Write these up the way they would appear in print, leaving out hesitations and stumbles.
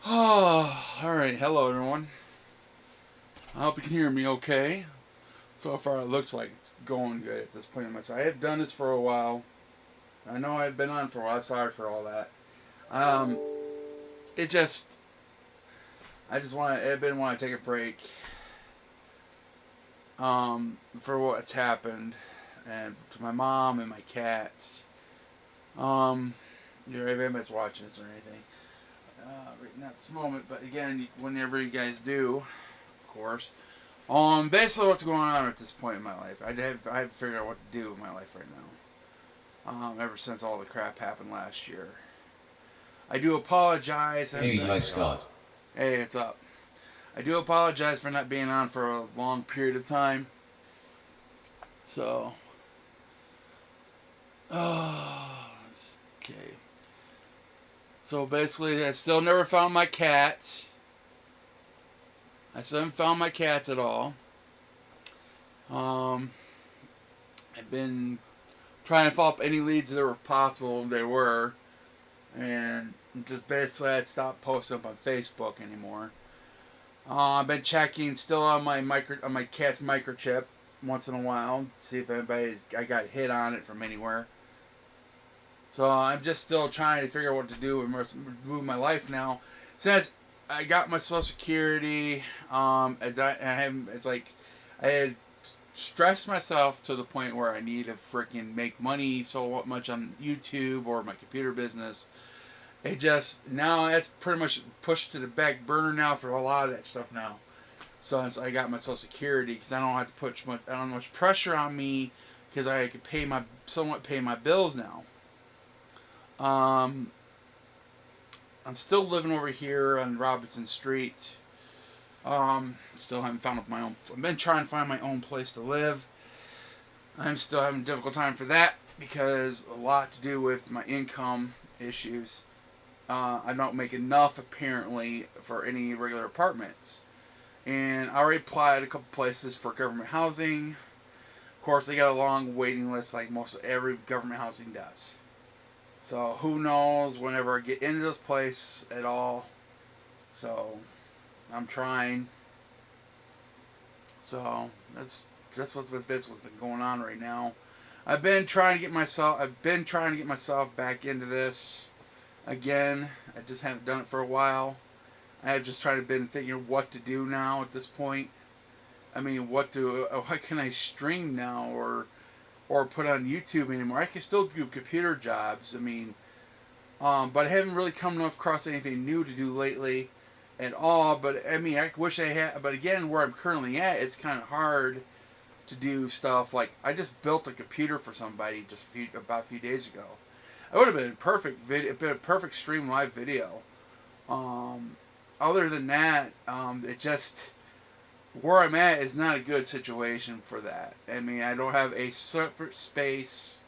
Oh, alright. Hello, everyone. I hope you can hear me okay. So far, it looks like it's going good at this point in my life. I have done this for a while. I know I've been on for a while. Sorry for all that. Um, it just, I've been want to take a break for what's happened and to my mom and my cats. Um, if anybody's watching this or anything, right now at this moment, but again, whenever you guys do, of course. Basically, what's going on at this point in my life? I have to figure out what to do with my life right now. Ever since all the crap happened last year, I do apologize. Hey, hi Scott. Hey, it's up. I do apologize for not being on for a long period of time. So, okay. So basically, I still never found my cats. I still haven't found my cats at all. Um, I've been trying to follow up any leads that were possible. They were, and just basically I'd stopped posting up on Facebook anymore. I've been checking still on my cat's microchip once in a while, see if I got hit on it from anywhere. So I'm just still trying to figure out what to do with my life now. Since I got my Social Security, it's like I had stressed myself to the point where I need to freaking make money so much on YouTube or my computer business. It just now that's pretty much pushed to the back burner now for a lot of that stuff now. Since I got my Social Security, because I don't have to put much, I don't have much pressure on me because I could somewhat pay my bills now. Um, I'm still living over here on Robinson Street. Still haven't found my own. I've been trying to find my own place to live. I'm still having a difficult time for that because a lot to do with my income issues. I don't make enough apparently for any regular apartments, and I already applied a couple places for government housing. Of course, they got a long waiting list like most every government housing does. So who knows whenever I get into this place at all. So I'm trying. So that's what's basically what's been going on right now. I've been trying to get myself back into this again. I just haven't done it for a while. I have just tried to been thinking what to do now at this point. I mean, what can I stream now or put on YouTube anymore? I can still do computer jobs. I mean, but I haven't really come across anything new to do lately at all. But I mean, I wish I had. But again, where I'm currently at, it's kind of hard to do stuff like I just built a computer for somebody about a few days ago. It would have been a perfect stream live video. Um, Other than that, it just where I'm at is not a good situation for that. I mean, I don't have a separate space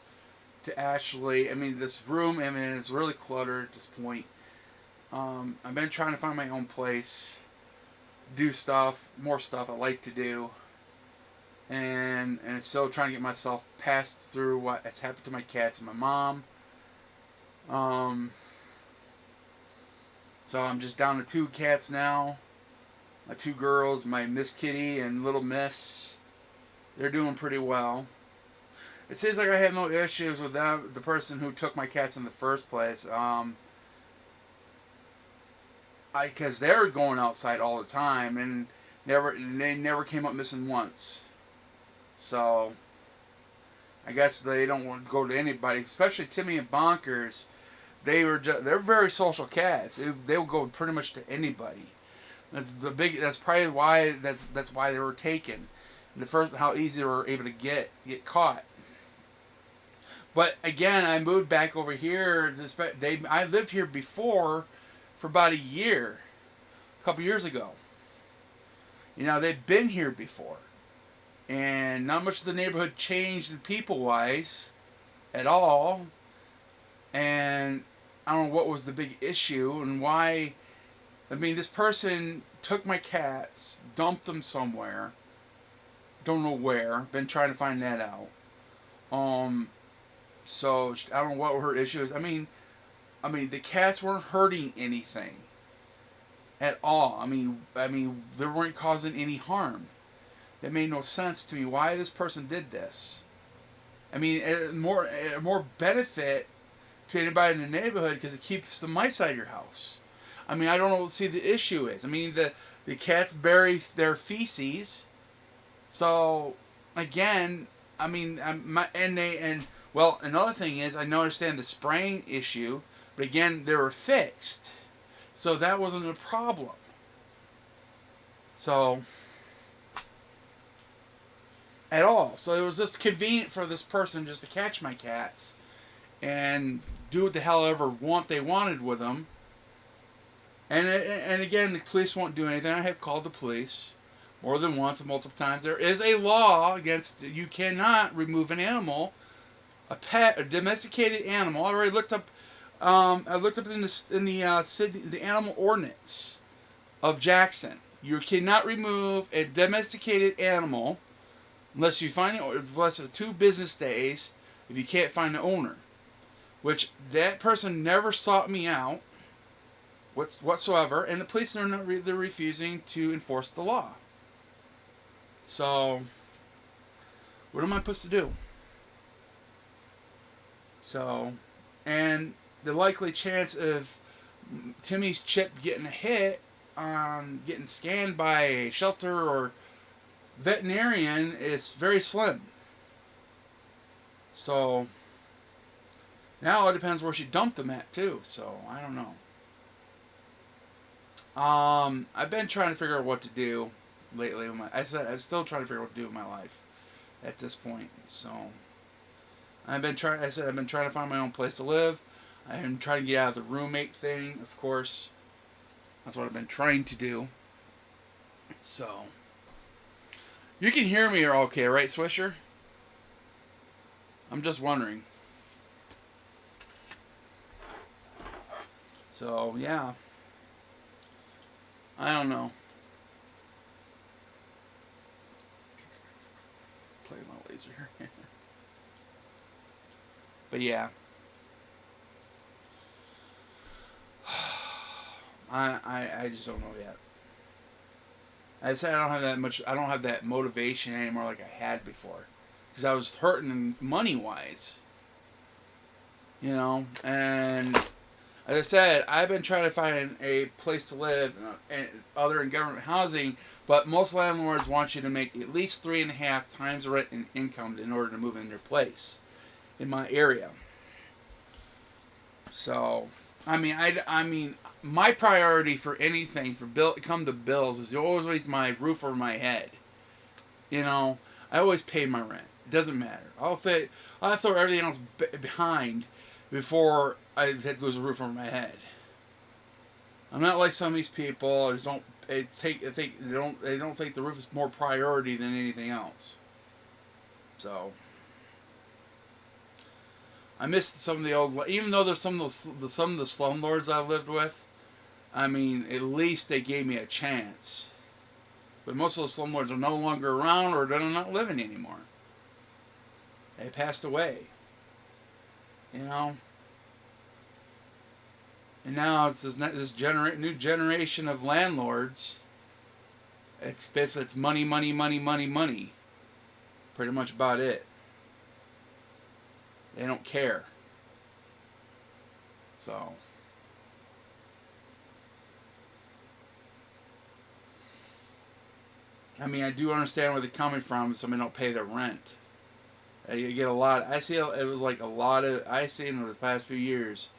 to actually. I mean, this room. I mean, it's really cluttered at this point. I've been trying to find my own place, do more stuff I like to do, and still trying to get myself past through what has happened to my cats and my mom. Um, so I'm just down to two cats now. My two girls, my Miss Kitty and Little Miss. They're doing pretty well. It seems like I have no issues with the person who took my cats in the first place. Because they were going outside all the time and they never came up missing once. So I guess they don't want to go to anybody, especially Timmy and Bonkers. They're very social cats. They will go pretty much to anybody. That's probably why that's why they were taken. And the first how easy they were able to get caught. But again, I moved back over here. I lived here before for about a year, a couple years ago. You know, they've been here before. And not much of the neighborhood changed people wise at all. And I don't know what was the big issue and why. I mean, this person took my cats, dumped them somewhere. Don't know where. Been trying to find that out. So I don't know what her issue is. I mean, the cats weren't hurting anything. at all. I mean, they weren't causing any harm. It made no sense to me why this person did this. I mean, more benefit to anybody in the neighborhood because it keeps the mice out of your house. I mean, I don't know what the issue is. I mean, the cats bury their feces, so again, I mean, well, another thing is I understand the spraying issue, but again, they were fixed, so that wasn't a problem. So at all, so it was just convenient for this person just to catch my cats and do what the hell ever they wanted with them. And again, the police won't do anything. I have called the police more than once and multiple times. There is a law against you cannot remove an animal, a pet, a domesticated animal. I already looked up. I looked up in the animal ordinance of Jackson. You cannot remove a domesticated animal unless you find it, unless it's 2 business days. If you can't find the owner, which that person never sought me out whatsoever, and the police are they're refusing to enforce the law. So, what am I supposed to do? So, and the likely chance of Timmy's chip getting a hit on getting scanned by a shelter or veterinarian is very slim. So, now it depends where she dumped them at too. So, I don't know. I've been trying to figure out what to do lately. I'm still trying to figure out what to do with my life at this point. So I've been trying to find my own place to live. I'm trying to get out of the roommate thing, of course. That's what I've been trying to do. So you can hear me okay, right, Swisher? I'm just wondering. So yeah. I don't know. Play my laser here. But yeah. I just don't know yet. I said I don't have that motivation anymore like I had before. Because I was hurting money wise. You know, and as I said, I've been trying to find a place to live other than government housing, but most landlords want you to make at least 3.5 times the rent and income in order to move in your place in my area. So, I mean, my priority for anything come to bills is always my roof over my head. You know, I always pay my rent. It doesn't matter. I'll throw everything else behind before I lose a roof over my head. I'm not like some of these people. I just don't they don't think the roof is more priority than anything else. So I miss some of the old, even though there's some of the slumlords I lived with. I mean, at least they gave me a chance. But most of the slumlords are no longer around, or they're not living anymore. They passed away. You know. And now it's this new generation of landlords. It's basically money, money, money, money, money. Pretty much about it. They don't care. So. I mean, I do understand where they're coming from if somebody don't pay their rent. You get a lot. I see in the past few years,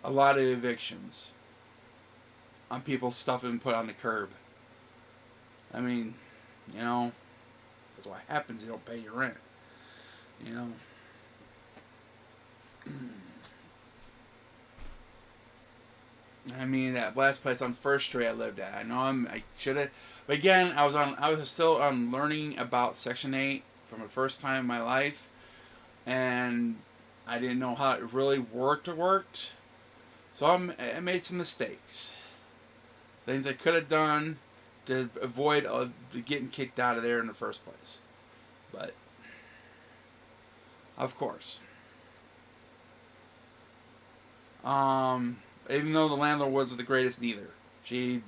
a lot of evictions on people's stuff and put on the curb. I mean, you know, that's what happens. You don't pay your rent. You know. I mean, that last place on First Street I lived at. I know I should have, but again, I was still on learning about Section 8 from the first time in my life, and I didn't know how it really worked. So I made some mistakes, things I could have done to avoid getting kicked out of there in the first place. But of course, even though the landlord wasn't the greatest neither, she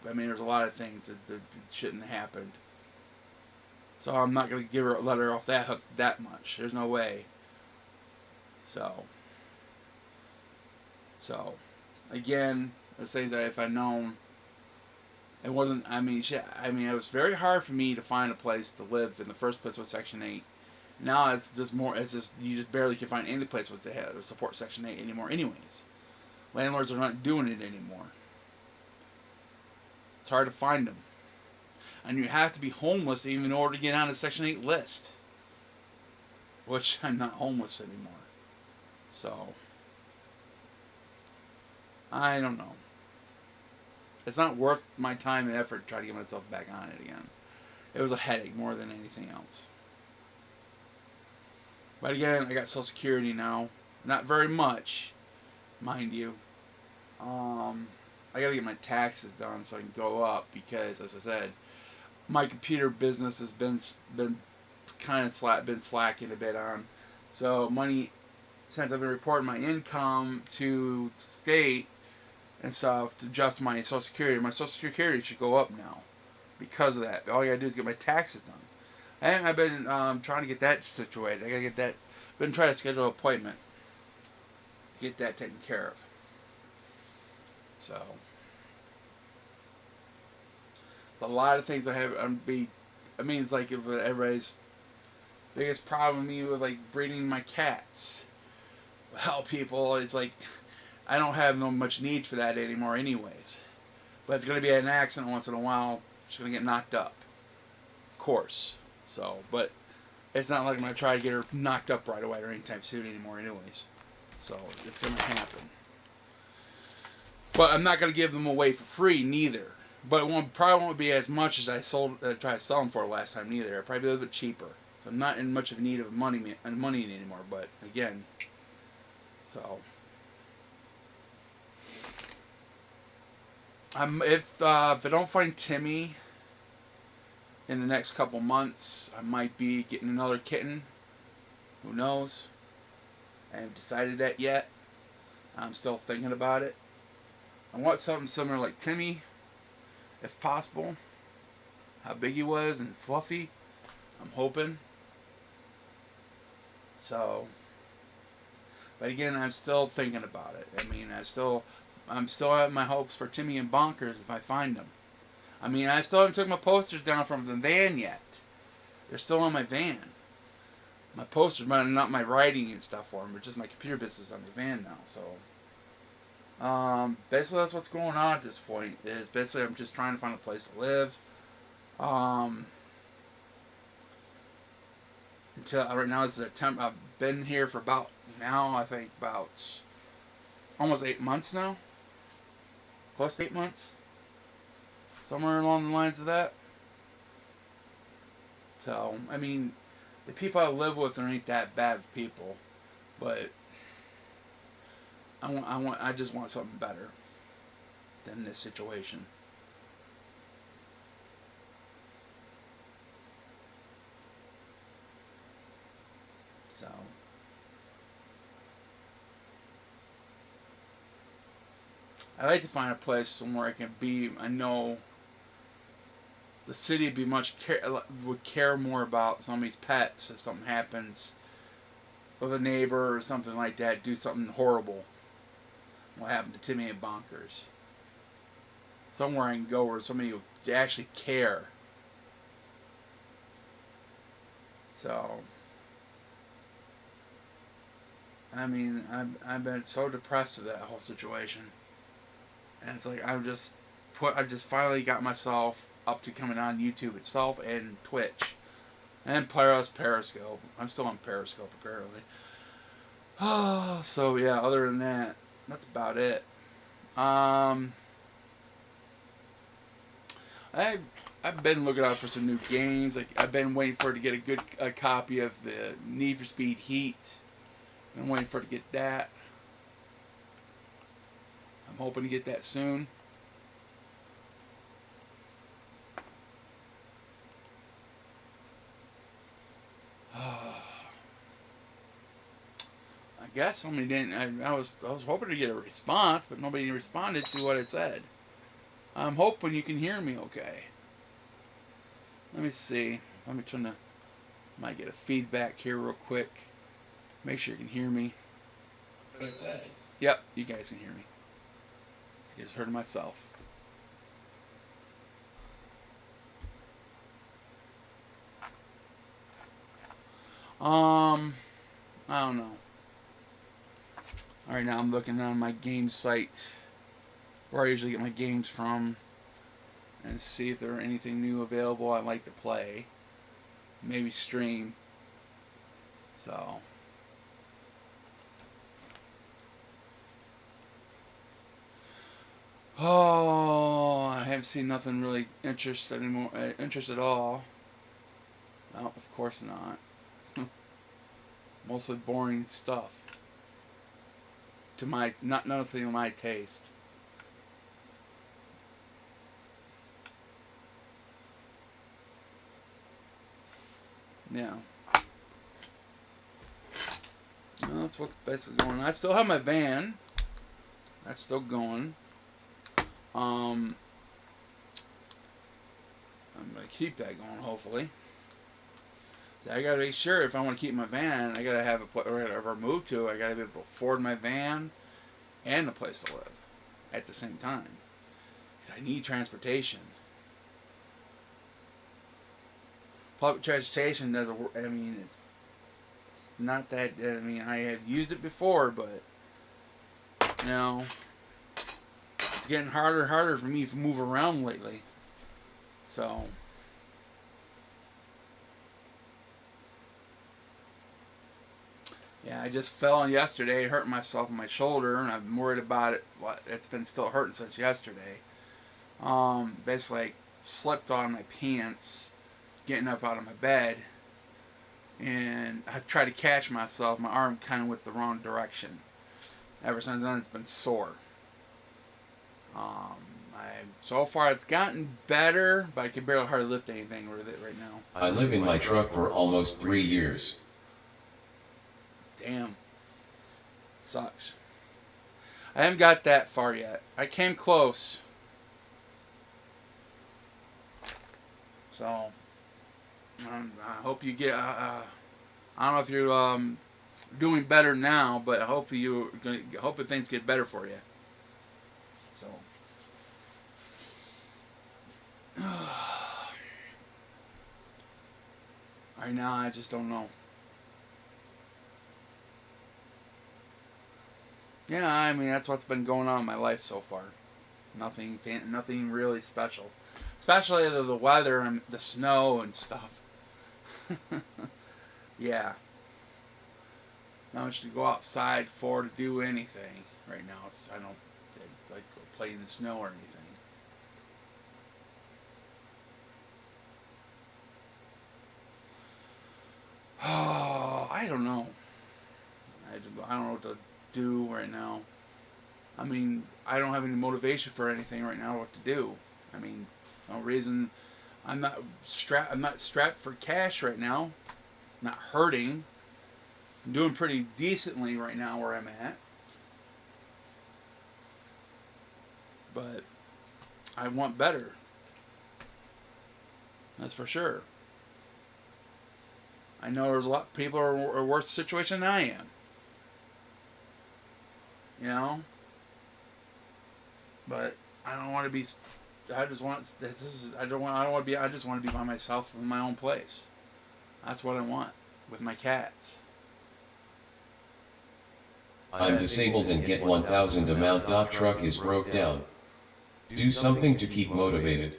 I mean, there's a lot of things that shouldn't have happened. So I'm not going to let her off that hook that much. There's no way. So again, there's things that if I'd known, it wasn't. I mean, it was very hard for me to find a place to live in the first place with Section 8. Now it's just more. It's just you just barely can find any place with the support Section 8 anymore. Anyways, landlords are not doing it anymore. It's hard to find them, and you have to be homeless even in order to get on the Section 8 list. Which I'm not homeless anymore. So I don't know. It's not worth my time and effort to try to get myself back on it again. It was a headache more than anything else. But again, I got Social Security now. Not very much, mind you. I gotta get my taxes done so I can go up because, as I said, my computer business has been kind of been slacking a bit on. So money, since I've been reporting my income to the state and stuff to adjust my Social Security should go up now because of that. All I gotta do is get my taxes done. And I've been trying to get that situated. I gotta get that. Been trying to schedule an appointment. Get that taken care of. So, it's a lot of things I have. It's like if everybody's biggest problem with me with like breeding my cats. Well, people, it's like I don't have no much need for that anymore, anyways. But it's gonna be an accident once in a while. She's gonna get knocked up, of course. So, but it's not like I'm going to try to get her knocked up right away or anytime soon anymore anyways. So, it's going to happen. But I'm not going to give them away for free, neither. But it probably won't be as much as I tried to sell them for last time, neither. It'll probably be a little bit cheaper. So, I'm not in much of need of money anymore. But, again, so... if I don't find Timmy in the next couple months, I might be getting another kitten. Who knows? I haven't decided that yet. I'm still thinking about it. I want something similar like Timmy, if possible. How big he was and fluffy. I'm hoping. So, but again, I'm still thinking about it. I mean, I'm still having my hopes for Timmy and Bonkers if I find them. I mean, I still haven't took my posters down from the van yet. They're still on my van. My posters, not my writing and stuff for them, but just my computer business on the van now. So, basically that's what's going on at this point. Is basically I'm just trying to find a place to live. Until right now it's September. I've been here for about almost 8 months now. Close to 8 months. Somewhere along the lines of that. So, I mean, the people I live with ain't that bad of people, but I just want something better than this situation. So, I like to find a place somewhere I can be. I know the city would care more about somebody's pets if something happens with a neighbor or something like that. Do something horrible. What happened to Timmy and Bonkers? Somewhere I can go where somebody will actually care. So, I mean, I've been so depressed with that whole situation, and it's like I just finally got myself up to coming on YouTube itself and Twitch. And Periscope. I'm still on Periscope, apparently. Oh, so yeah, other than that, that's about it. I've been looking out for some new games. Like I've been waiting for it to get a copy of the Need for Speed Heat. I'm waiting for it to get that. I'm hoping to get that soon. I guess somebody didn't. I was hoping to get a response, but nobody responded to what I said. I'm hoping you can hear me okay. Let me see. Let me turn the... Might get a feedback here real quick. Make sure you can hear me. What I said. Yep, you guys can hear me. I just heard myself. I don't know. Alright, now I'm looking on my game site where I usually get my games from and see if there are anything new available I'd like to play. Maybe stream. So... Oh, I haven't seen nothing really interest at all. No, of course not. Mostly boring stuff. To my, nothing to my taste. Yeah. Well, that's what's basically going on. I still have my van. That's still going. I'm gonna keep that going, hopefully. So I gotta make sure if I want to keep my van, I gotta have wherever I move to, I gotta be able to afford my van and a place to live at the same time. Because I need transportation. Public transportation doesn't work. I mean, it's not that. I mean, I have used it before, but you know. It's getting harder and harder for me to move around lately. So. Yeah, I just fell on yesterday, hurt myself on my shoulder, and I'm worried about it. It's been still hurting since yesterday. Basically, I slipped on my pants, getting up out of my bed, and I tried to catch myself. My arm kind of went the wrong direction. Ever since then, it's been sore. So far it's gotten better, but I can barely hardly lift anything with it right now. I live in my truck for almost 3 years. Damn. Sucks. I haven't got that far yet. I came close. So, I hope you get, I don't know if you're doing better now, but I hope that things get better for you. So. Right now, I just don't know. Yeah, I mean, that's what's been going on in my life so far. Nothing really special. Especially the weather and the snow and stuff. Yeah. Not much to go outside for to do anything right now. I don't like go play in the snow or anything. Oh, I don't know. I don't know what to do right now. I mean, I don't have any motivation for anything right now. What to do? I mean, no reason. I'm not strapped for cash right now. I'm not hurting. I'm doing pretty decently right now where I'm at. But I want better. That's for sure. I know there's a lot of people who are in a worse situation than I am. You know? But I don't want to be. I just want. I don't want to be. I just want to be by myself in my own place. That's what I want with my cats. I'm disabled and get 1,000 amount. Truck is broke down. Do something to keep motivated.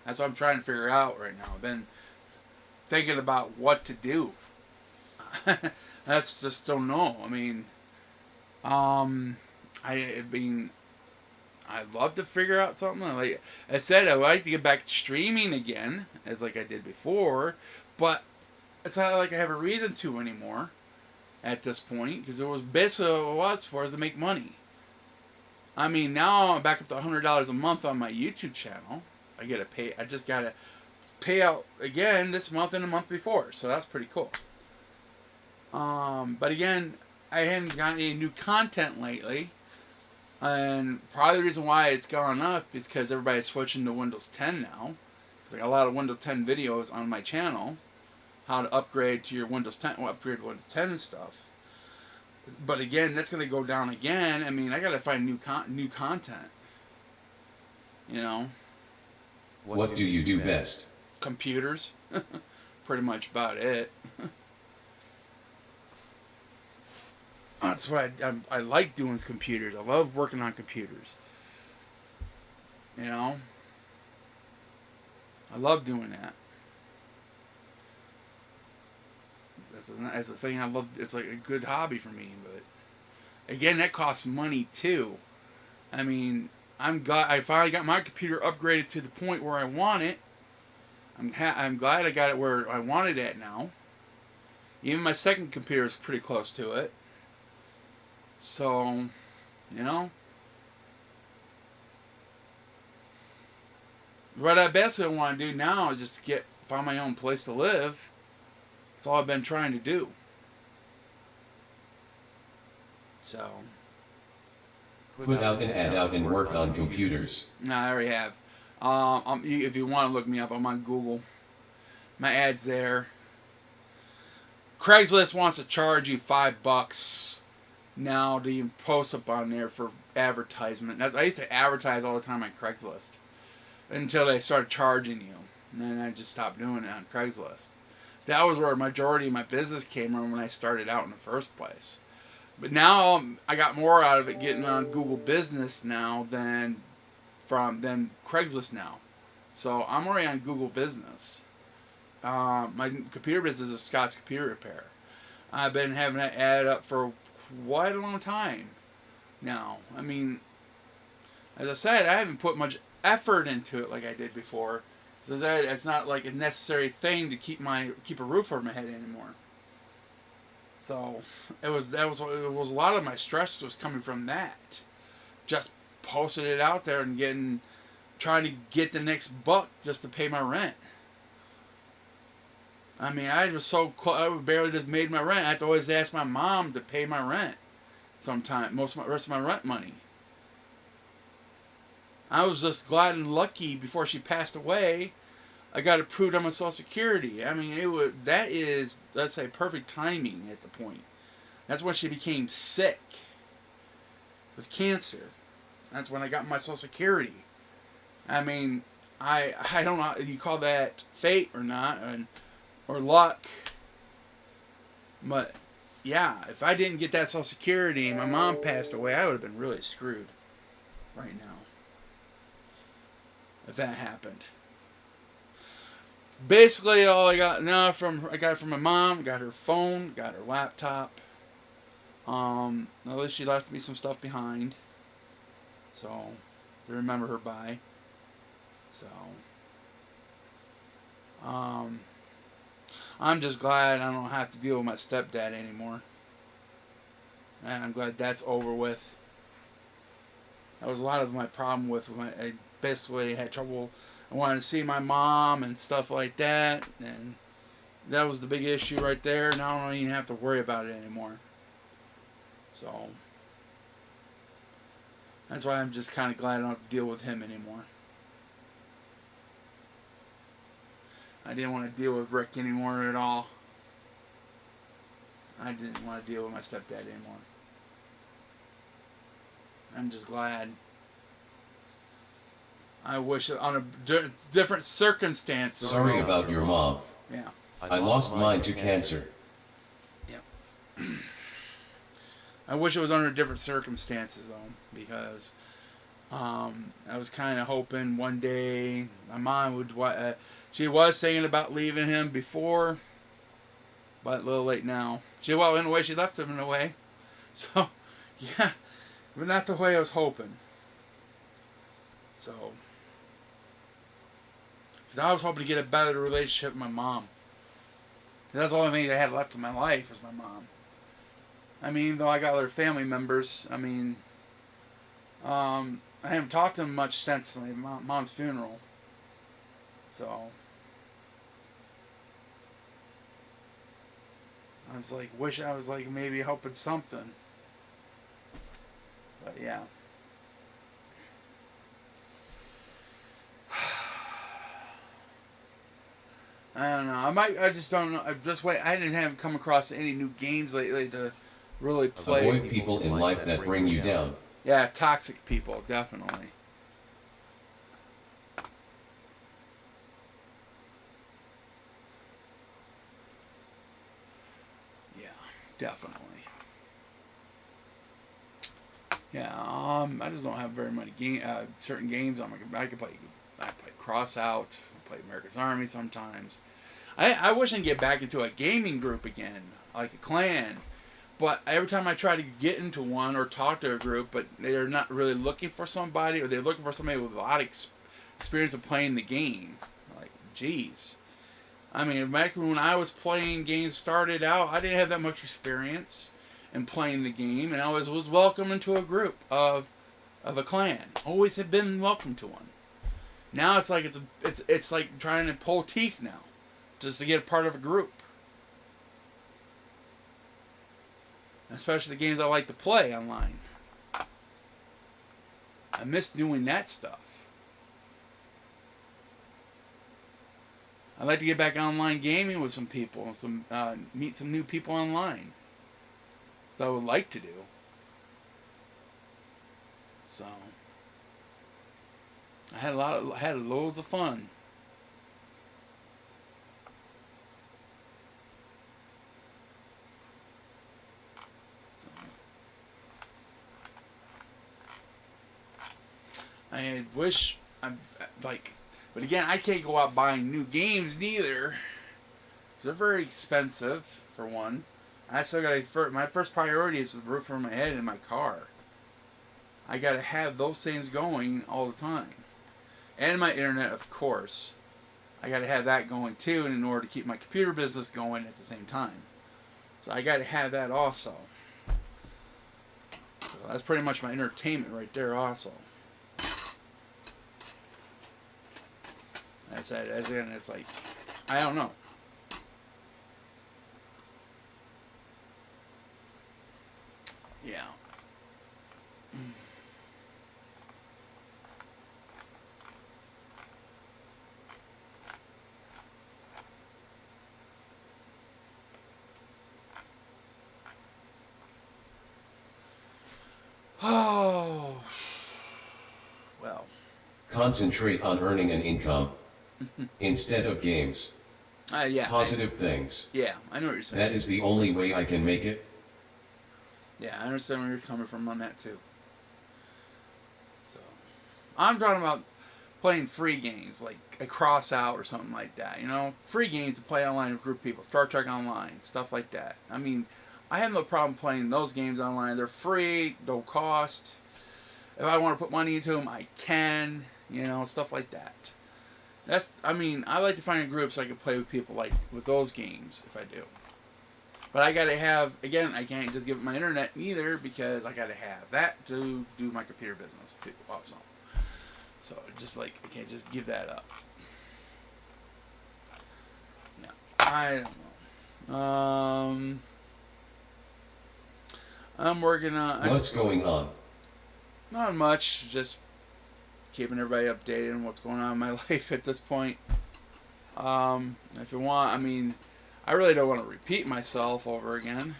That's what I'm trying to figure out right now. I've been thinking about what to do. That's just don't know. I mean, I'd love to figure out something. Like I said, I'd like to get back streaming again, as like I did before, but it's not like I have a reason to anymore at this point, because it was basically what it was for is to make money. I mean, now I'm back up to $100 a month on my YouTube channel. I just gotta pay out again this month and the month before, so that's pretty cool. But again, I haven't got any new content lately. And probably the reason why it's gone up is because everybody's switching to Windows 10 now. There's like a lot of Windows 10 videos on my channel, how to upgrade to your Windows 10, upgrade to Windows 10 and stuff. But again, that's going to go down again. I mean, I got to find new content. You know, What do you do best? computers, pretty much about it. That's what I like doing is computers. I love working on computers. You know, I love doing that. That's a thing I love. It's like a good hobby for me. But again, that costs money too. I mean, I'm glad I finally got my computer upgraded to the point where I want it. I'm glad I got it where I want it at now. Even my second computer is pretty close to it. So, you know, what I basically want to do now is just find my own place to live. That's all I've been trying to do. So, Put out an ad out and work on computers. no, I already have. If you want to look me up, I'm on Google. My ad's there. Craigslist wants to charge you $5 now to even post up on there for advertisement. I used to advertise all the time on Craigslist until they started charging you. And then I just stopped doing it on Craigslist. That was where a majority of my business came from when I started out in the first place. But now I got more out of it getting on Google Business now than Craigslist now. So I'm already on Google Business. My computer business is Scott's Computer Repair. I've been having that ad up for quite a long time now. I mean, as I said, I haven't put much effort into it like I did before. So that it's not like a necessary thing to keep a roof over my head anymore. So it was a lot of my stress was coming from that. Just posting it out there and trying to get the next buck just to pay my rent. I mean, I was so close. I barely just made my rent. I had to always ask my mom to pay my rent. Sometime, rest of my rent money. I was just glad and lucky before she passed away. I got approved on my Social Security. I mean, let's say, perfect timing at the point. That's when she became sick with cancer. That's when I got my Social Security. I mean, I don't know if you call that fate or not, or luck. But yeah, if I didn't get that Social Security and my mom passed away, I would have been really screwed right now. If that happened. Basically, all I got now I got it from my mom. Got her phone. Got her laptop. At least she left me some stuff behind, so to remember her by. So, I'm just glad I don't have to deal with my stepdad anymore. And I'm glad that's over with. That was a lot of my problem with when I basically had trouble. I wanted to see my mom and stuff like that, and that was the big issue right there. Now I don't even have to worry about it anymore. So that's why I'm just kind of glad I don't have to deal with him anymore. I didn't want to deal with Rick anymore at all. I didn't want to deal with my stepdad anymore. I'm just glad. I wish on a different circumstance. Sorry about your mom. Yeah. I lost mine to cancer. Yeah. I wish it was under different circumstances though, because I was kind of hoping one day my mom would. She was thinking about leaving him before, but a little late now. In a way, she left him in a way. So, yeah, but not the way I was hoping. So, because I was hoping to get a better relationship with my mom. That's the only thing I had left in my life was my mom. I mean, though I got other family members, I mean, I haven't talked to them much since my mom's funeral. So, I was like, maybe hoping something. But yeah. I don't know. I might. I just don't know. I just wait. I didn't have come across any new games lately to really play. Avoid people in life that bring you down. Yeah, toxic people, definitely. Yeah, definitely. Yeah, I just don't have very many certain games. I can play. I play Cross Out. I play America's Army sometimes. I wish I could get back into a gaming group again, like a clan. But every time I try to get into one or talk to a group, but they're not really looking for somebody, or they're looking for somebody with a lot of experience of playing the game. Like, geez. I mean, back when I was playing games, started out, I didn't have that much experience in playing the game, and I was welcome into a group of a clan. Always have been welcome to one. Now it's like it's like trying to pull teeth now, just to get a part of a group. Especially the games I like to play online. I miss doing that stuff. I'd like to get back online gaming with some people, meet some new people online. So I would like to do. So I had loads of fun. So I wish but again, I can't go out buying new games neither. They're very expensive for one. I still got my first priority is the roof over my head in my car. I gotta have those things going all the time, and my internet, of course. I gotta have that going too, and in order to keep my computer business going at the same time. So I gotta have that also. So that's pretty much my entertainment right there, also. I said, again, it's like, I don't know. Yeah. Oh. Well. Concentrate on earning an income instead of games. Yeah. Positive things. Yeah, I know what you're saying. That is the only way I can make it. Yeah, I understand where you're coming from on that too. So, I'm talking about playing free games like a Cross Out or something like that. You know, free games to play online with a group of people, Star Trek Online, stuff like that. I mean, I have no problem playing those games online. They're free, no cost. If I want to put money into them, I can. You know, stuff like that. I like to find a group so I can play with people like with those games if I do. But I gotta have, again, I can't just give it my internet either because I gotta have that to do my computer business too also. So just like, I can't just give that up. Yeah, I don't know. I'm working on... What's going on? Not much, just keeping everybody updated on what's going on in my life at this point. If you want, I really don't want to repeat myself over again.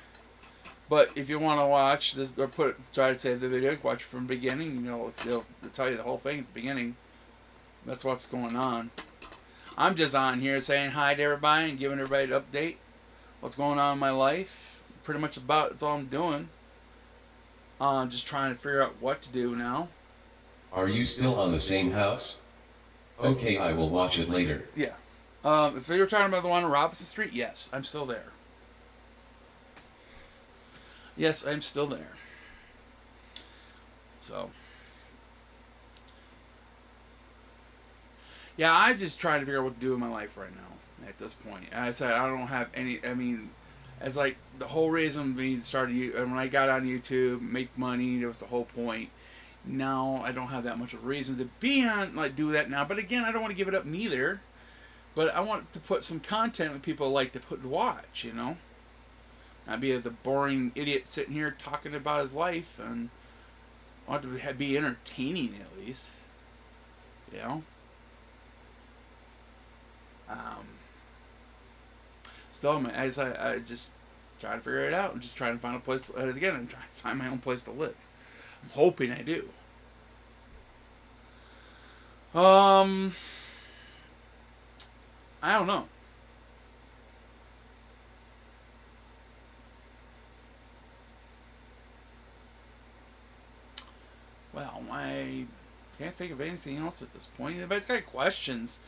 But if you want to watch this, or try to save the video, watch it from the beginning. You know, they'll tell you the whole thing at the beginning. That's what's going on. I'm just on here saying hi to everybody and giving everybody an update. What's going on in my life. Pretty much that's all I'm doing. Just trying to figure out what to do now. Are you still on the same house? Okay, I will watch it later. Yeah. If you're talking about the one on Robinson Street, yes, I'm still there. Yes, I'm still there. So. Yeah, I'm just trying to figure out what to do in my life right now at this point. And I said I don't have any, it's like the whole reason we started, when I got on YouTube, make money, that was the whole point. Now I don't have that much of a reason to be on, do that now. But again, I don't want to give it up neither. But I want to put some content that people like to watch, you know? Not be the boring idiot sitting here talking about his life, and I want to be entertaining at least. You know? still, I just trying to figure it out. I'm just trying to find a place. Again, I'm trying to find my own place to live. I'm hoping I do. I don't know. Well, I can't think of anything else at this point. If anybody's got questions,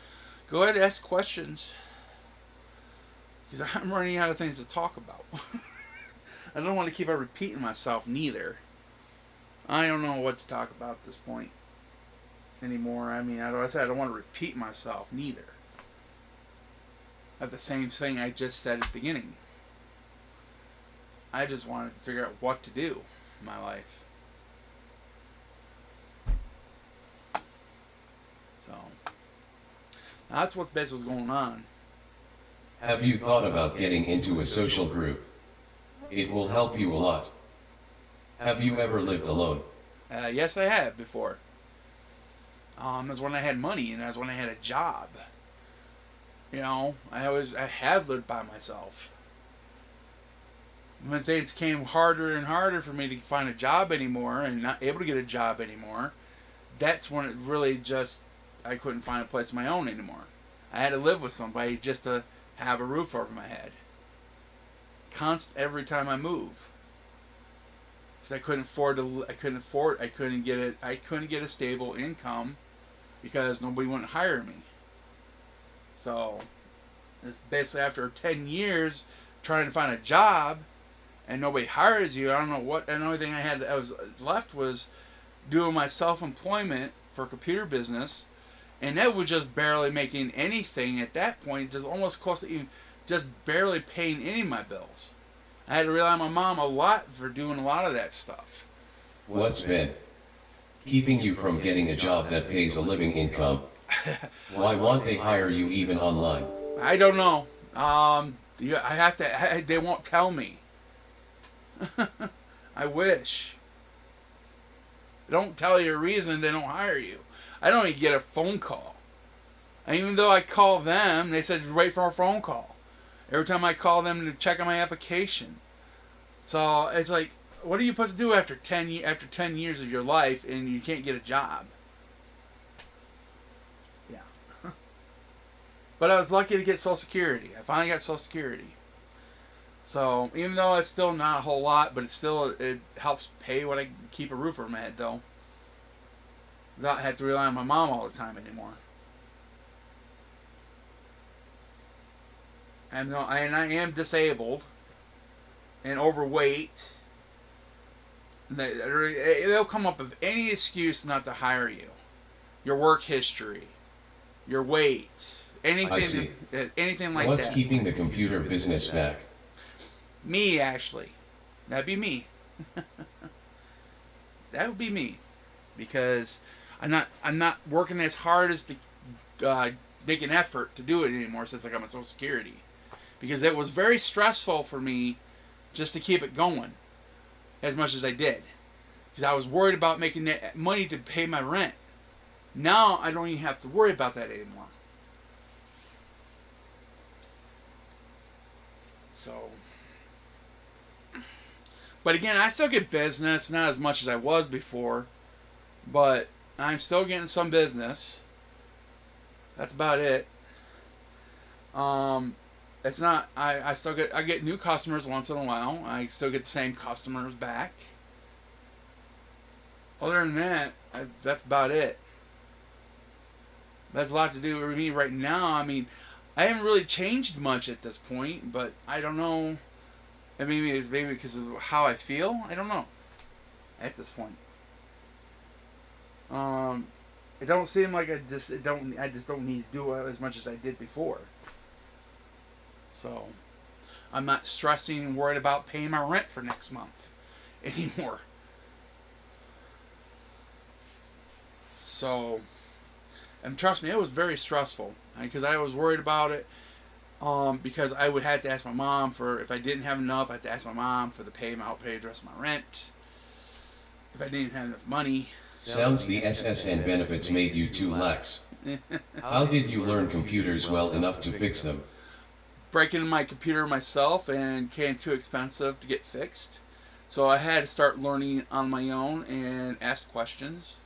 go ahead and ask questions. Because I'm running out of things to talk about. I don't want to keep on repeating myself neither. I don't know what to talk about at this point anymore. I mean, I said I don't want to repeat myself neither. At the same thing I just said at the beginning. I just wanted to figure out what to do in my life. So, that's what's basically going on. Have you thought about getting into a social group? It will help you a lot. Have you ever lived alone? Yes, I have before. That's when I had money, and that's when I had a job. You know, I had lived by myself. When things came harder and harder for me to find a job anymore, and not able to get a job anymore, that's when it really just, I couldn't find a place of my own anymore. I had to live with somebody just to have a roof over my head. Every time I move. Because I couldn't get a stable income because nobody wouldn't hire me. So, it's basically after 10 years trying to find a job and nobody hires you, I don't know what, and the only thing I was left was doing my self-employment for computer business, and that was just barely making anything at that point, just almost close to even just barely paying any of my bills. I had to rely on my mom a lot for doing a lot of that stuff. What's been keeping you from getting a job that pays a living income? Why won't they hire you even online? I don't know. They won't tell me. I wish. They don't tell you a reason they don't hire you. I don't even get a phone call. And even though I call them, they said wait for a phone call. Every time I call them to check on my application. So it's like, what are you supposed to do after 10 years of your life and you can't get a job? Yeah. But I was lucky to get Social Security. I finally got Social Security. So even though it's still not a whole lot, but it helps pay what I keep a roof over my head though. Without having to rely on my mom all the time anymore. And I am disabled and overweight. They'll come up with any excuse not to hire you. Your work history, your weight, anything like that. What's keeping the computer business back? Me, actually. That'd be me. That would be me. Because I'm not working as hard as to make an effort to do it anymore since I got my Social Security. Because it was very stressful for me just to keep it going as much as I did. Because I was worried about making that money to pay my rent. Now I don't even have to worry about that anymore. So, but again, I still get business, not as much as I was before, but I'm still getting some business. That's about it. It's not, I get new customers once in a while. I still get the same customers back. Other than that, that's about it. That's a lot to do with me right now. I mean, I haven't really changed much at this point, but I don't know. And maybe it's because of how I feel. I don't know. At this point, it don't seem like I just don't need to do it as much as I did before. So, I'm not stressing and worried about paying my rent for next month anymore. So, and trust me, it was very stressful because I was worried about it. Because I would have to ask my mom for, if I didn't have enough, I had to ask my mom for the pay the rest of my rent. If I didn't have enough money. Sounds the SSN benefits made you too lax. How did you learn computers well enough to fix them? breaking my computer myself and became too expensive to get fixed. So I had to start learning on my own and ask questions.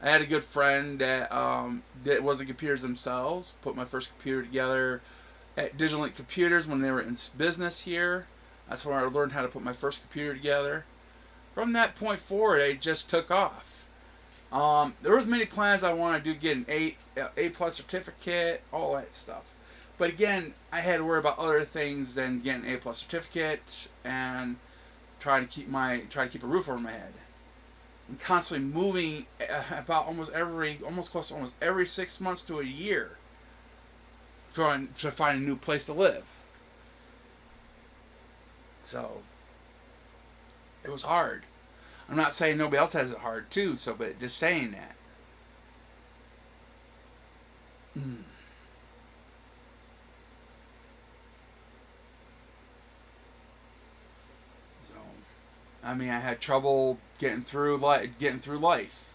I had a good friend that wasn't computers themselves. Put my first computer together at Digital Link Computers when they were in business here. That's where I learned how to put my first computer together. From that point forward, it just took off. There was many plans I wanted to do, get an A plus certificate, all that stuff. But again, I had to worry about other things than getting an A plus certificate and trying to keep a roof over my head. I'm constantly moving about almost close to almost every 6 months to a year, trying to find a new place to live. So it was hard. I'm not saying nobody else has it hard too, but just saying that. So, I mean, I had trouble getting through life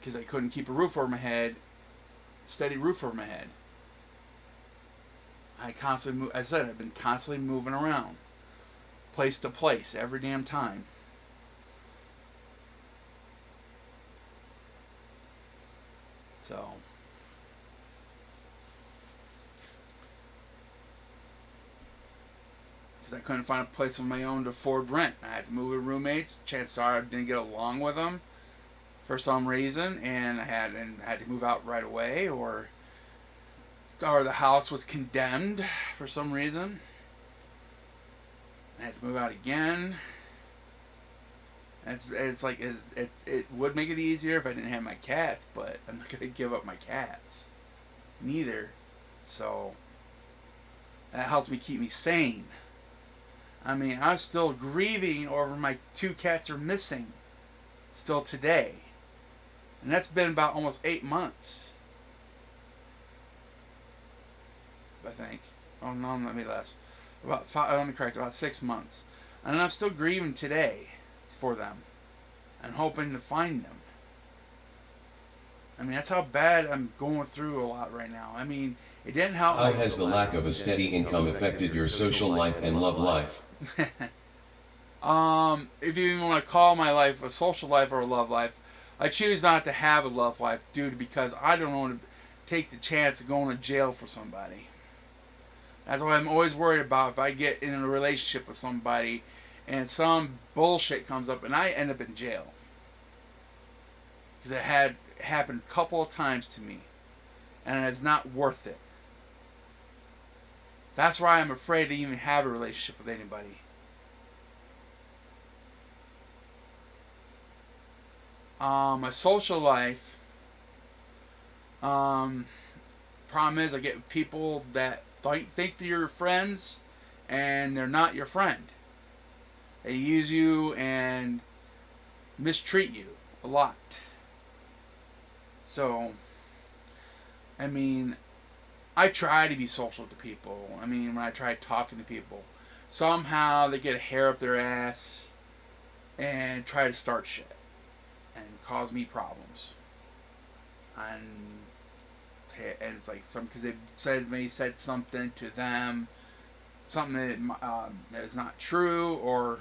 because I couldn't keep a roof over my head, steady roof over my head. I've been constantly moving around, place to place, every damn time. So, because I couldn't find a place of my own to afford rent, I had to move with roommates. Chances are I didn't get along with them for some reason, and I had to move out right away, or the house was condemned for some reason. I had to move out again. It would make it easier if I didn't have my cats, but I'm not going to give up my cats. Neither. So, that helps me keep me sane. I mean, I'm still grieving over my 2 cats are missing. Still today. And that's been about almost 8 months. I think. Oh, no, let me less. About 6 months. And I'm still grieving today for them and hoping to find them. I mean, that's how bad I'm going through a lot right now. I mean, it didn't help. How has the lack of a steady income affected your social life and love life? If you even want to call my life a social life or a love life, I choose not to have a love life because I don't want to take the chance of going to jail for somebody. That's why I'm always worried about if I get in a relationship with somebody and some bullshit comes up and I end up in jail. Because it had happened a couple of times to me. And it's not worth it. That's why I'm afraid to even have a relationship with anybody. My social life, problem is I get people that think they're your friends and they're not your friend. They use you and mistreat you a lot. So, I mean, I try to be social to people. I mean, when I try talking to people, somehow they get a hair up their ass and try to start shit and cause me problems. And it's like because they said something to them, something that is not true, or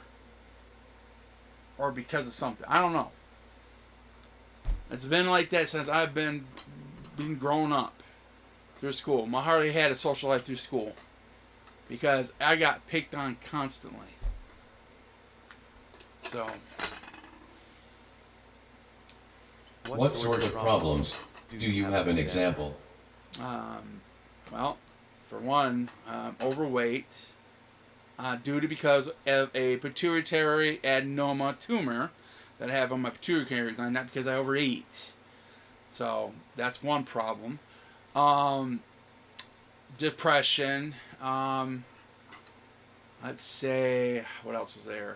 because of something. I don't know. It's been like that since I've been grown up through school. I hardly had a social life through school because I got picked on constantly. So, What sort of problems? Do you have an example? Well, for one, overweight, because of a pituitary adenoma tumor that I have on my pituitary gland, not because I overeat. So that's one problem. Depression. Let's say, what else is there?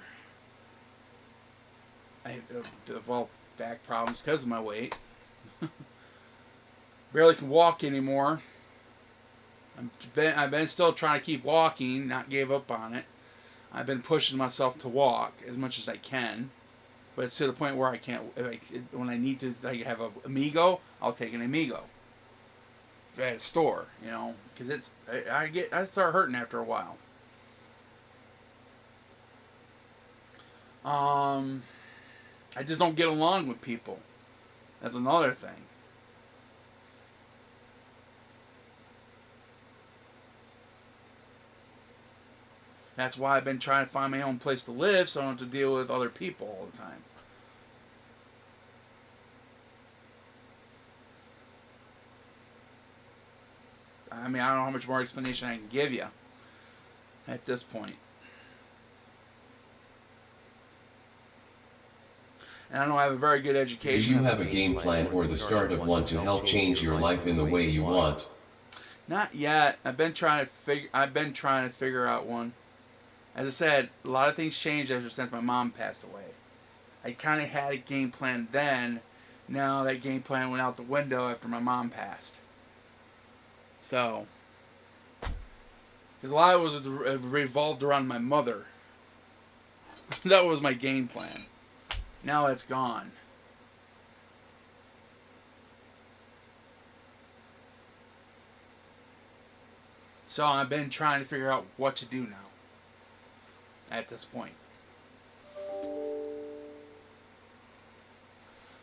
Back problems because of my weight. Barely can walk anymore. I've been still trying to keep walking, not give up on it. I've been pushing myself to walk as much as I can, but it's to the point where I can't. When I need to have a Amigo, I'll take an Amigo. at a store, because I start hurting after a while. I just don't get along with people. That's another thing. That's why I've been trying to find my own place to live, so I don't have to deal with other people all the time. I mean, I don't know how much more explanation I can give you at this point. And I don't have a very good education. Do you have a game plan or the start of one to help change your life in the way you want? Not yet. I've been trying to figure out one. As I said, a lot of things changed ever since my mom passed away. I kind of had a game plan then. Now that game plan went out the window after my mom passed. So, because a lot of it was revolved around my mother. That was my game plan. Now it's gone. So I've been trying to figure out what to do now. At this point.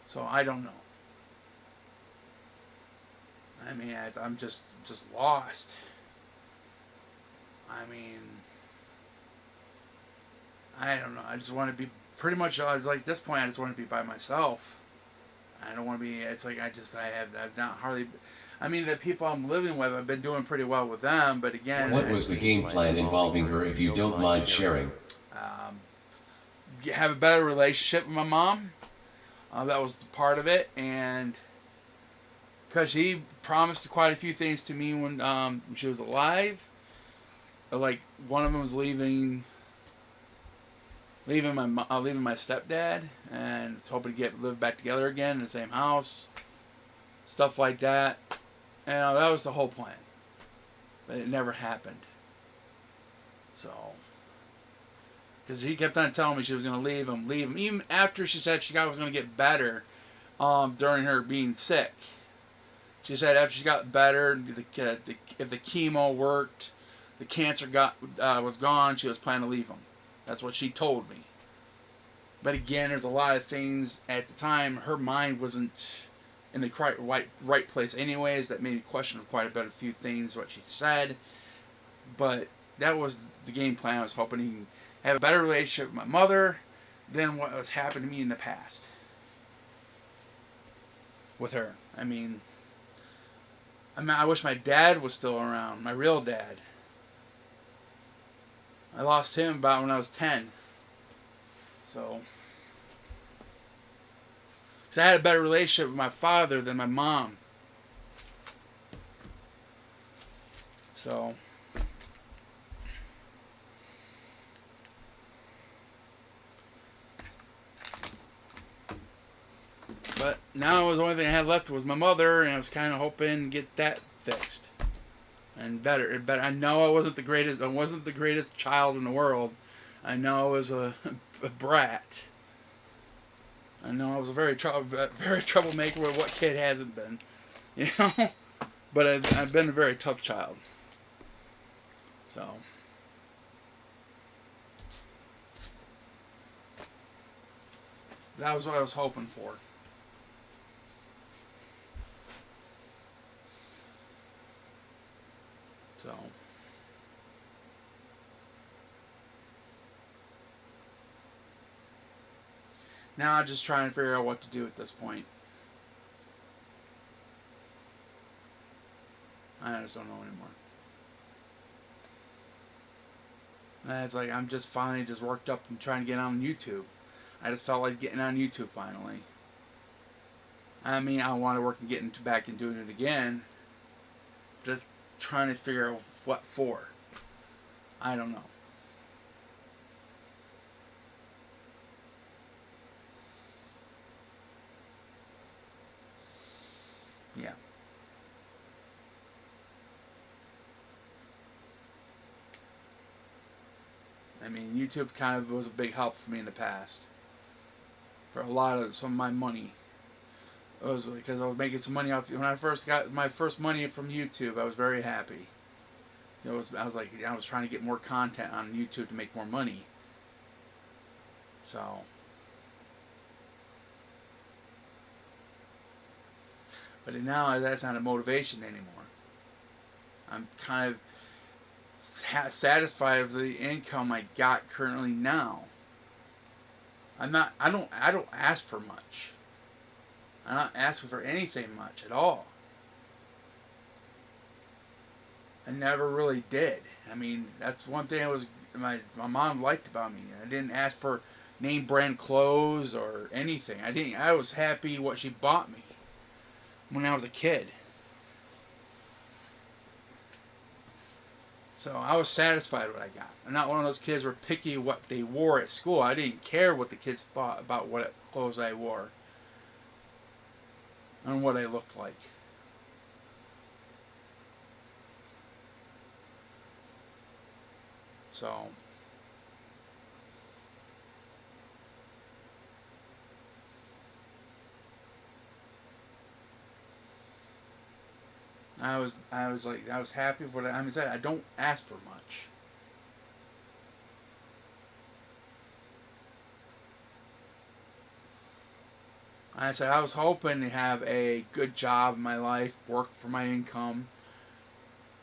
So I don't know. I mean, I'm just lost. I mean, I don't know. I just want to be pretty much. I was like, at this point, I just want to be by myself. I don't want to be. It's like I've not hardly. I mean, the people I'm living with, I've been doing pretty well with them. But again, what was the game plan involving her, if you don't mind sharing? Have a better relationship with my mom. That was part of it, and because she promised quite a few things to me when she was alive. Like one of them was leaving my stepdad, and was hoping to live back together again in the same house, stuff like that. And that was the whole plan, but it never happened. So, because he kept on telling me she was going to leave him, even after she said she was going to get better during her being sick. She said after she got better, if the chemo worked, the cancer was gone, she was planning to leave him. That's what she told me. But again, there's a lot of things at the time. Her mind wasn't in the right place anyways. That made me question quite a few things, what she said. But that was the game plan. I was hoping he have a better relationship with my mother than what was happened to me in the past with her. I mean, I wish my dad was still around, my real dad. I lost him about when I was 10. So, because I had a better relationship with my father than my mom. So, but now the only thing I had left was my mother, and I was kind of hoping to get that fixed and better. But I know I wasn't the greatest. I wasn't the greatest child in the world. I know I was a brat. I know I was a very troublemaker. With what kid hasn't been, But I've been a very tough child. So. That was what I was hoping for. So. Now I'm just trying to figure out what to do at this point. I just don't know anymore. And it's like I'm just finally just worked up and trying to get on YouTube. I just felt like getting on YouTube finally. I mean, I want to work and getting back and doing it again. Just trying to figure out what for. I don't know. Yeah. I mean, YouTube kind of was a big help for me in the past. For some of my money. It was because I was making some money off. When I first got my first money from YouTube, I was very happy. I was like, I was trying to get more content on YouTube to make more money. So, but now that's not a motivation anymore. I'm kind of satisfied with the income I got currently now. I'm not. I don't ask for much. I'm not asking for anything much at all. I never really did. I mean, that's one thing my mom liked about me. I didn't ask for name brand clothes or anything. I was happy what she bought me when I was a kid. So I was satisfied with what I got. I'm not one of those kids who were picky what they wore at school. I didn't care what the kids thought about what clothes I wore and what I looked like. So I was happy with what I mean. I don't ask for much. I said I was hoping to have a good job in my life, work for my income,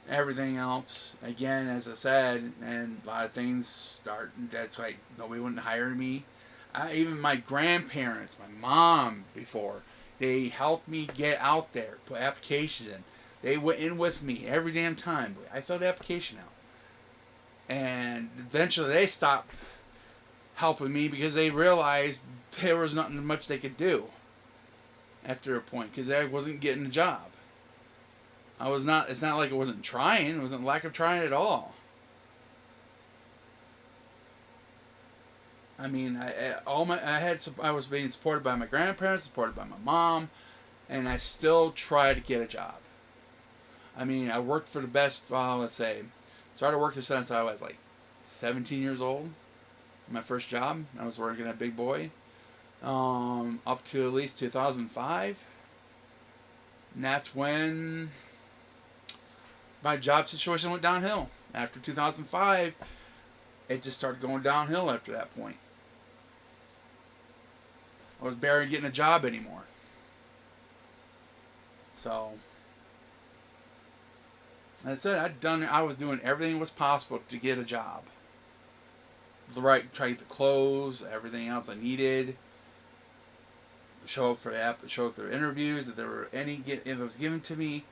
everything else. Again, as I said, and a lot of things start. That's like nobody wouldn't hire me. Even my grandparents, my mom before, they helped me get out there, put applications in. They went in with me every damn time. I filled the application out. And eventually they stopped helping me because they realized there was nothing much they could do after a point because I wasn't getting a job. I was not, it's not like I wasn't trying. It wasn't lack of trying at all. I mean, I was being supported by my grandparents, supported by my mom, and I still tried to get a job. I mean, I worked for the best, let's say, started working since I was like 17 years old. My first job, I was working at Big Boy, up to at least 2005. And that's when my job situation went downhill. After 2005, it just started going downhill after that point. I was barely getting a job anymore. So, as I said, I was doing everything was possible to get a job. Try to get the clothes, everything else I needed. Show up for the interviews, if there were any, if it was given to me.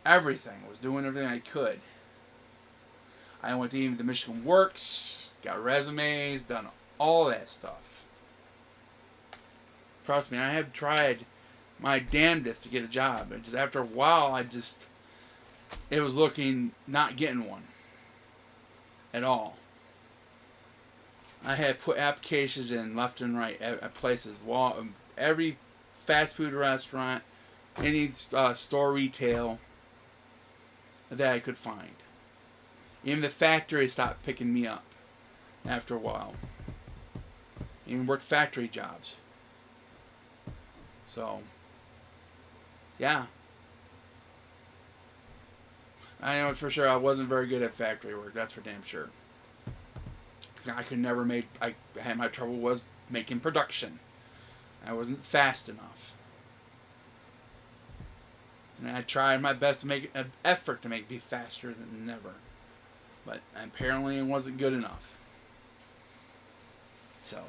Everything. Was doing everything I could. I went to even the Michigan Works, got resumes, done all that stuff. Trust me, I have tried my damnedest to get a job. But just after a while, it was looking not getting one at all. I had put applications in left and right at places. Every fast food restaurant, any store retail that I could find. Even the factory stopped picking me up after a while. Even worked factory jobs. So, yeah. I know for sure I wasn't very good at factory work. That's for damn sure. Because I could never make. My trouble was making production. I wasn't fast enough. And I tried my best to make an effort to make me faster than never. But apparently it wasn't good enough. So.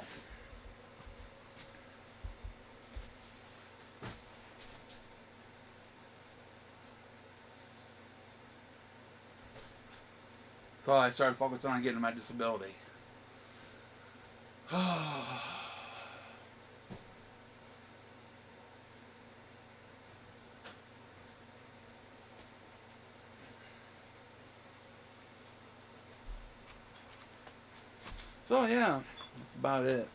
So I started focusing on getting my disability. So yeah, that's about it.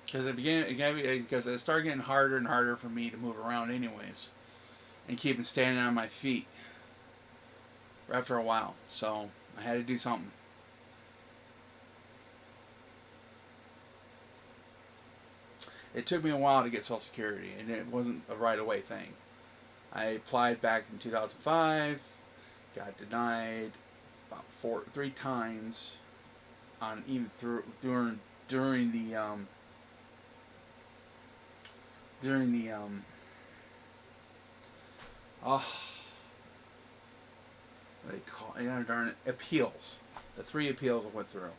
Because it started getting harder and harder for me to move around anyways, and keeping standing on my feet after a while. So I had to do something. It took me a while to get Social Security, and it wasn't a right away thing. I applied back in 2005, got denied about 3 times, on even during the oh, what do they call it? Darn it, appeals. The 3 appeals I went through.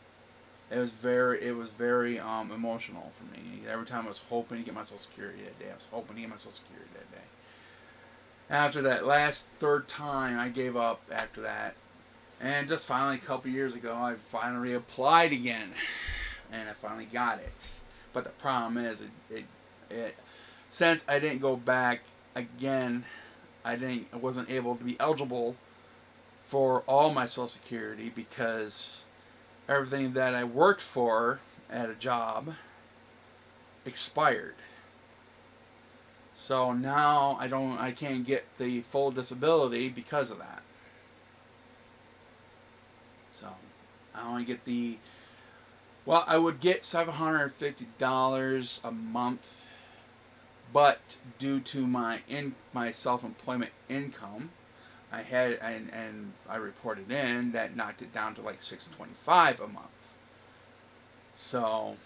It was very emotional for me. Every time I was hoping to get my Social Security that day. After that last 3rd time, I gave up after that. And just finally, a couple years ago, I finally applied again. And I finally got it. But the problem is, since I didn't go back again, I wasn't able to be eligible for all my Social Security because everything that I worked for at a job expired. So now I can't get the full disability because of that. So I only get I would get $750 a month, but due to my self-employment income, I reported in that knocked it down to like $625 a month. So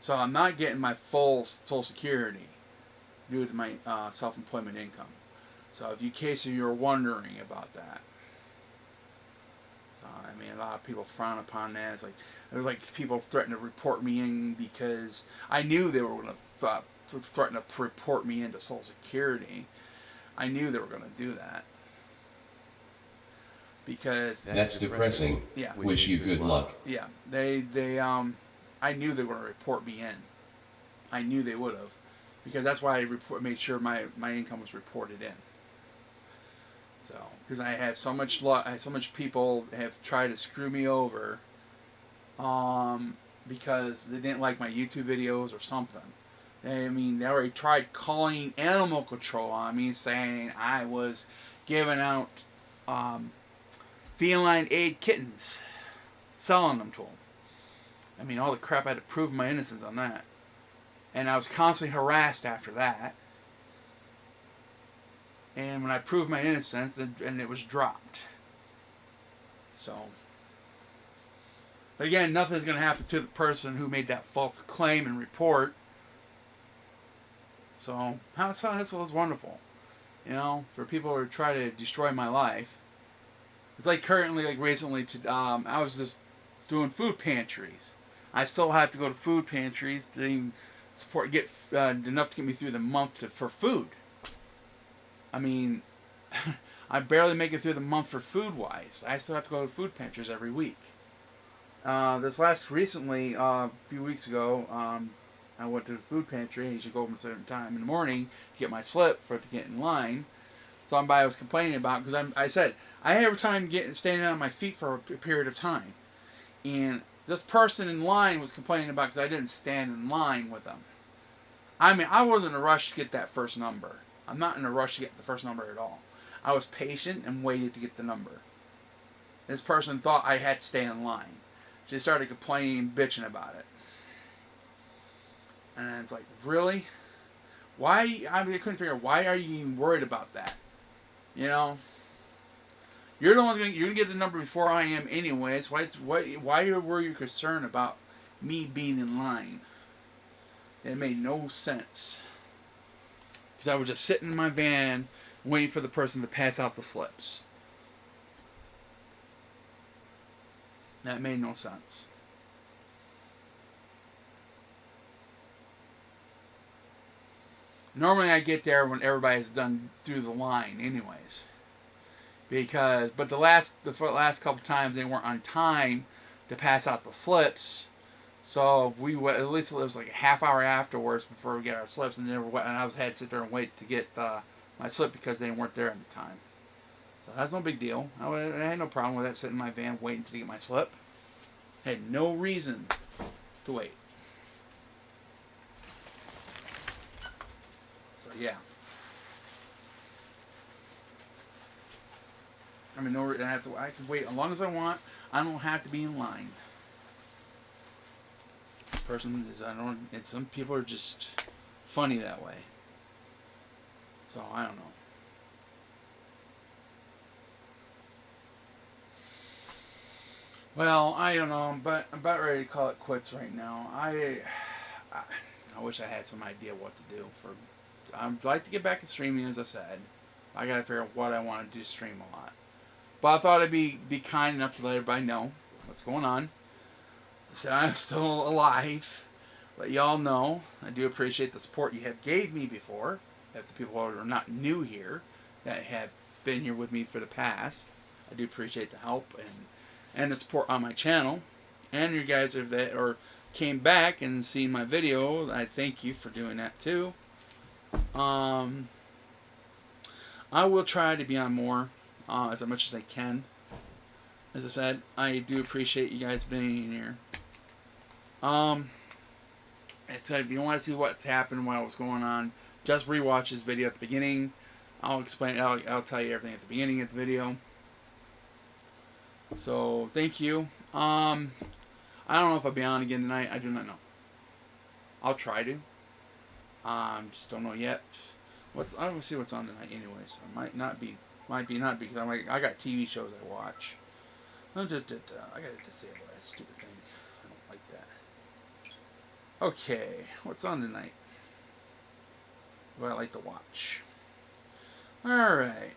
I'm not getting my full Social Security due to my self-employment income. So in case you're wondering about that. So I mean, a lot of people frown upon that. It's like there's like people threaten to report me in because I knew they were going to threaten to report me into Social Security. I knew they were going to do that. Because that's depressing. Yeah. Wish you good luck. Yeah. I knew they were going to report me in. I knew they would have. Because that's why I made sure my income was reported in. So, because I had so much people have tried to screw me over because they didn't like my YouTube videos or something. I mean, they already tried calling animal control on me, saying I was giving out feline aid kittens, selling them to them. I mean, all the crap I had to prove my innocence on that. And I was constantly harassed after that. And when I proved my innocence, and it was dropped. So, but again, nothing's going to happen to the person who made that false claim and report. So, that's wonderful. You know, for people who try to destroy my life. It's like currently, like recently, I was just doing food pantries. I still have to go to food pantries to get enough to get me through the month for food. I mean, I barely make it through the month for food-wise. I still have to go to food pantries every week. Recently, a few weeks ago, I went to the food pantry. I usually go at a certain time in the morning to get my slip to get in line. Somebody was complaining about because I said I had a time standing on my feet for a period of time, and this person in line was complaining about because I didn't stand in line with them. I mean, I wasn't in a rush to get that first number. I'm not in a rush to get the first number at all. I was patient and waited to get the number. This person thought I had to stay in line. She started complaining and bitching about it. And it's like, really? Why? I couldn't figure out, why are you even worried about that? You know? You're the one you're gonna get the number before I am anyways. Why were you concerned about me being in line? It made no sense. Because I was just sitting in my van waiting for the person to pass out the slips. That made no sense. Normally I get there when everybody's done through the line anyways. But the last couple times they weren't on time to pass out the slips. So at least it was like a half hour afterwards before we get our slips, and I had to sit there and wait to get my slip because they weren't there at the time. So that's no big deal. I had no problem with that, sitting in my van waiting to get my slip. I had no reason to wait. So yeah. I mean, I can wait as long as I want. I don't have to be in line. Person is, I don't. It's, some people are just funny that way. So I don't know. Well, I don't know, but I'm about ready to call it quits right now. I wish I had some idea what to do for. I'd like to get back to streaming, as I said. I gotta figure out what I want to do. Stream a lot, but I thought I'd be kind enough to let everybody know what's going on. To say I'm still alive. Let y'all know I do appreciate the support you have gave me before. If the people who are not new here, that have been here with me for the past, I do appreciate the help and the support on my channel. And you guys that came back and seen my video, I thank you for doing that too. I will try to be on more as much as I can. As I said, I do appreciate you guys being here. I said, if you want to see what's happened, what was going on, just rewatch this video at the beginning. I'll explain. I'll tell you everything at the beginning of the video. So thank you. I don't know if I'll be on again tonight. I do not know. I'll try to. Just don't know yet. I will see what's on tonight, anyways. I might not be because I got TV shows I watch. I gotta disable that stupid thing. I don't like that. Okay, what's on tonight? What I like to watch. Alright.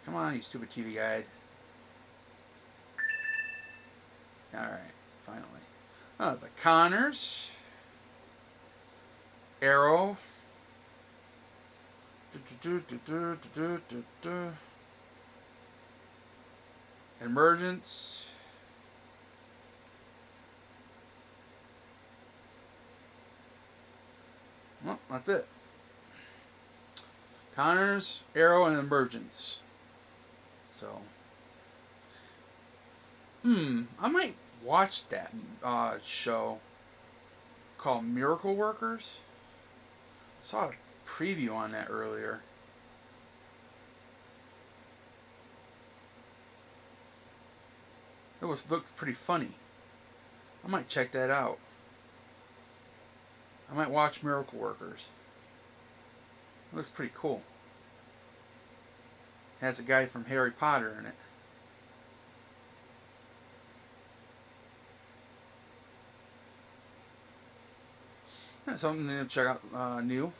Come on, you stupid TV guide. Alright, finally. Oh, the Connors. Arrow. Emergence. Well, that's it. Connors, Arrow, and Emergence. So, I might watch that show called Miracle Workers. I saw a preview on that earlier. Looked pretty funny. I might check that out. I might watch Miracle Workers. It looks pretty cool. Has a guy from Harry Potter in it. That's something to check out new.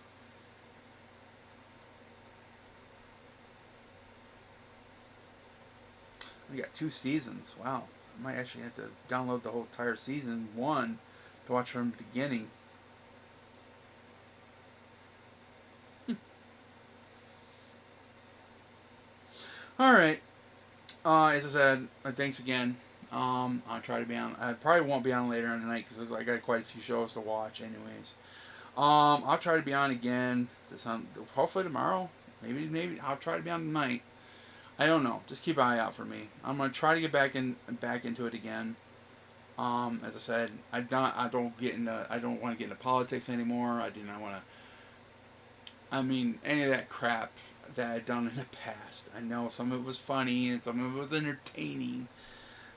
We got 2 seasons. Wow. I might actually have to download the whole entire season 1 to watch from the beginning. Alright. As I said, thanks again. I'll try to be on. I probably won't be on later on tonight because I got quite a few shows to watch anyways. I'll try to be on again hopefully tomorrow. Maybe I'll try to be on tonight. I don't know. Just keep an eye out for me. I'm gonna try to get back into it again. As I said, I don't want to get into politics anymore. I do not want to. I mean, any of that crap that I've done in the past. I know some of it was funny and some of it was entertaining,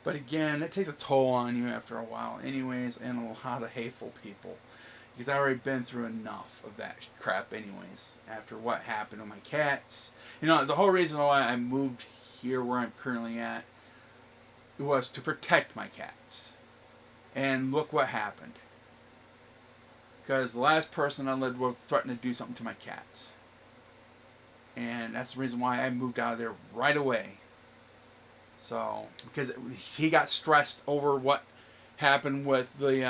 but again, it takes a toll on you after a while, anyways, and a lot of hateful people. Because I've already been through enough of that crap anyways, after what happened to my cats. You know, the whole reason why I moved here where I'm currently at was to protect my cats. And look what happened. Because the last person I lived with threatened to do something to my cats. And that's the reason why I moved out of there right away. So, because he got stressed over what happened with the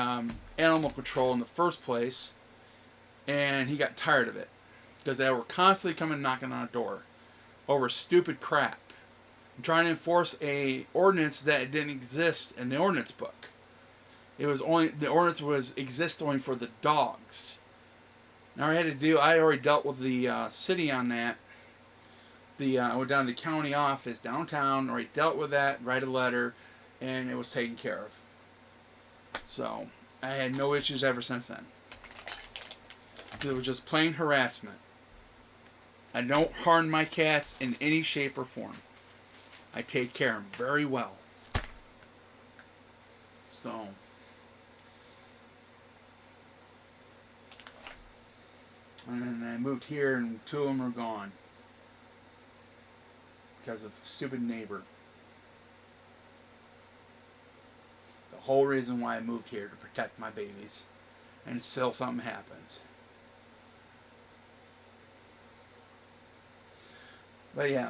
animal control in the first place, and he got tired of it because they were constantly coming knocking on a door over stupid crap and trying to enforce a ordinance that didn't exist in the ordinance book. The ordinance was exist only for the dogs. Now I already dealt with the city on that I went down to the county office downtown, where I dealt with that, write a letter, and it was taken care of. So I had no issues ever since then. It was just plain harassment. I don't harm my cats in any shape or form. I take care of them very well. So, and then I moved here, and 2 of them are gone because of a stupid neighbor. The whole reason why I moved here, to protect my babies, and still something happens. But yeah.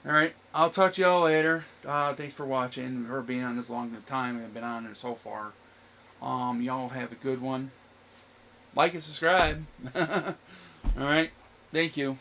Alright, I'll talk to y'all later. Thanks for watching, for being on this long time. I've been on it so far. Y'all have a good one. Like and subscribe. Alright, thank you.